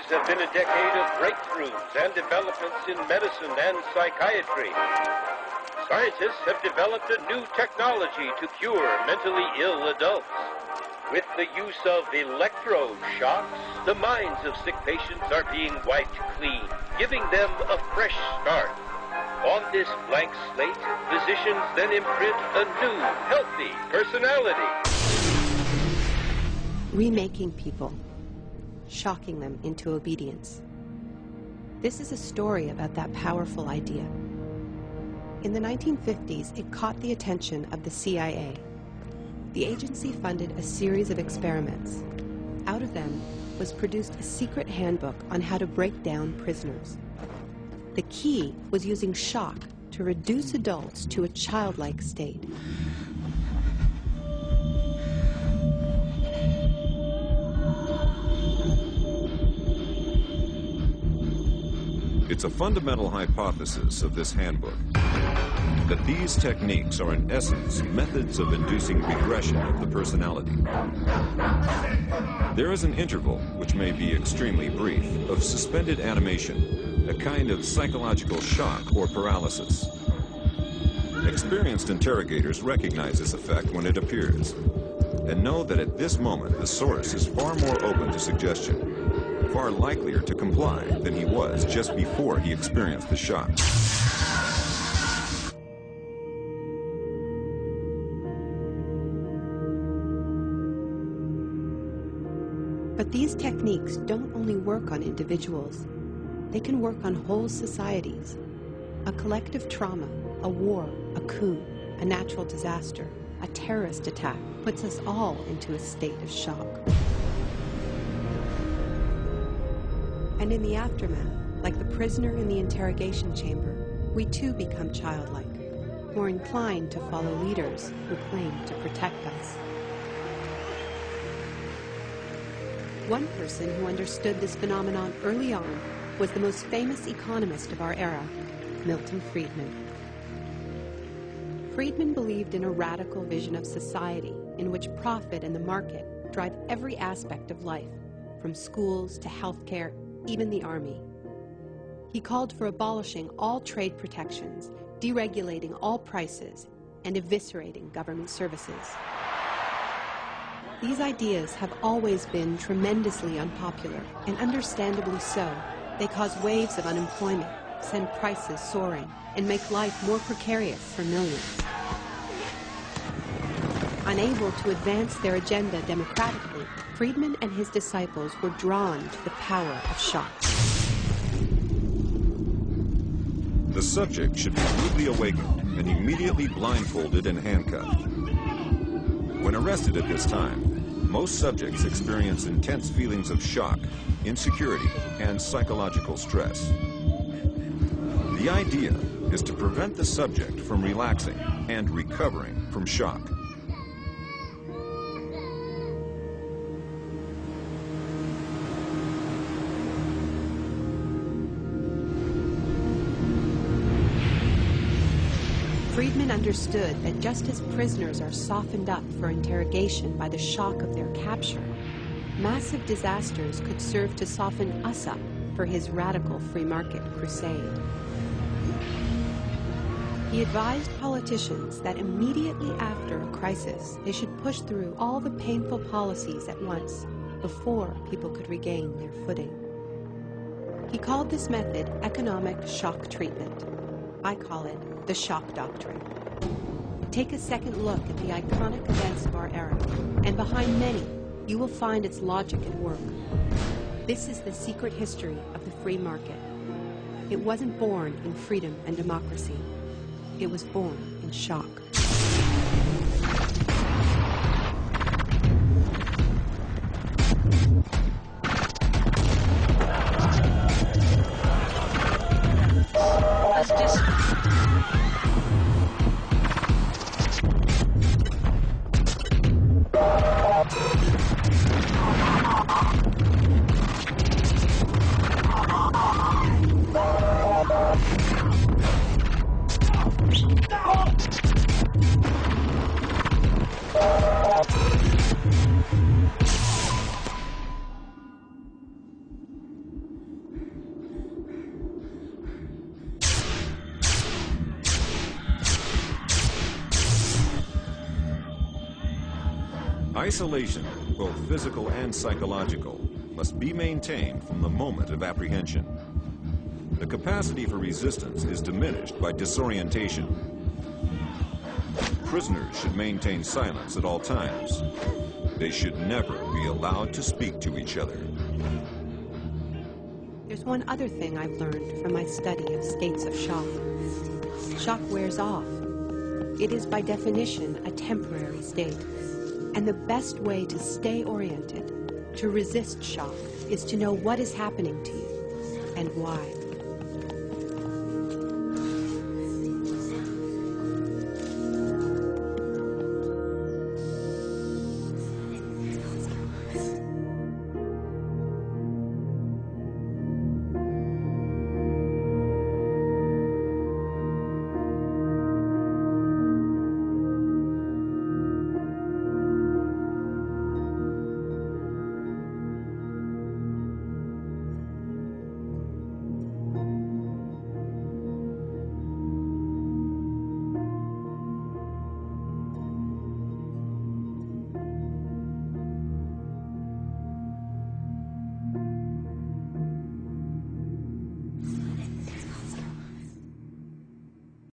have been a decade of breakthroughs and developments in medicine and psychiatry. Scientists have developed a new technology to cure mentally ill adults. With the use of electroshocks, the minds of sick patients are being wiped clean, giving them a fresh start. On this blank slate, physicians then imprint a new, healthy personality. Remaking people, shocking them into obedience. This is a story about that powerful idea. In the 1950s, it caught the attention of the CIA. The agency funded a series of experiments. Out of them was produced a secret handbook on how to break down prisoners. The key was using shock to reduce adults to a childlike state. It's a fundamental hypothesis of this handbook that these techniques are in essence methods of inducing regression of the personality. There is an interval, which may be extremely brief, of suspended animation, a kind of psychological shock or paralysis. Experienced interrogators recognize this effect when it appears, and know that at this moment the source is far more open to suggestion, far likelier to comply than he was just before he experienced the shock. But these techniques don't only work on individuals. They can work on whole societies. A collective trauma, a war, a coup, a natural disaster, a terrorist attack puts us all into a state of shock. And in the aftermath, like the prisoner in the interrogation chamber, we too become childlike, more inclined to follow leaders who claim to protect us. One person who understood this phenomenon early on was the most famous economist of our era, Milton Friedman. Friedman believed in a radical vision of society in which profit and the market drive every aspect of life, from schools to healthcare, even the army. He called for abolishing all trade protections, deregulating all prices, and eviscerating government services. These ideas have always been tremendously unpopular, and understandably so. They cause waves of unemployment, send prices soaring, and make life more precarious for millions. Unable to advance their agenda democratically, Friedman and his disciples were drawn to the power of shock. The subject should be rudely awakened and immediately blindfolded and handcuffed. When arrested at this time, most subjects experience intense feelings of shock, insecurity, and psychological stress. The idea is to prevent the subject from relaxing and recovering from shock. Friedman understood that just as prisoners are softened up for interrogation by the shock of their capture, massive disasters could serve to soften us up for his radical free market crusade. He advised politicians that immediately after a crisis, they should push through all the painful policies at once before people could regain their footing. He called this method economic shock treatment. I call it the shock doctrine. Take a second look at the iconic events of our era, and behind many, you will find its logic at work. This is the secret history of the free market. It wasn't born in freedom and democracy. It was born in shock. Isolation, both physical and psychological, must be maintained from the moment of apprehension. The capacity for resistance is diminished by disorientation. Prisoners should maintain silence at all times. They should never be allowed to speak to each other. There's one other thing I've learned from my study of states of shock. Shock wears off. It is by definition a temporary state. And the best way to stay oriented, to resist shock, is to know what is happening to you and why.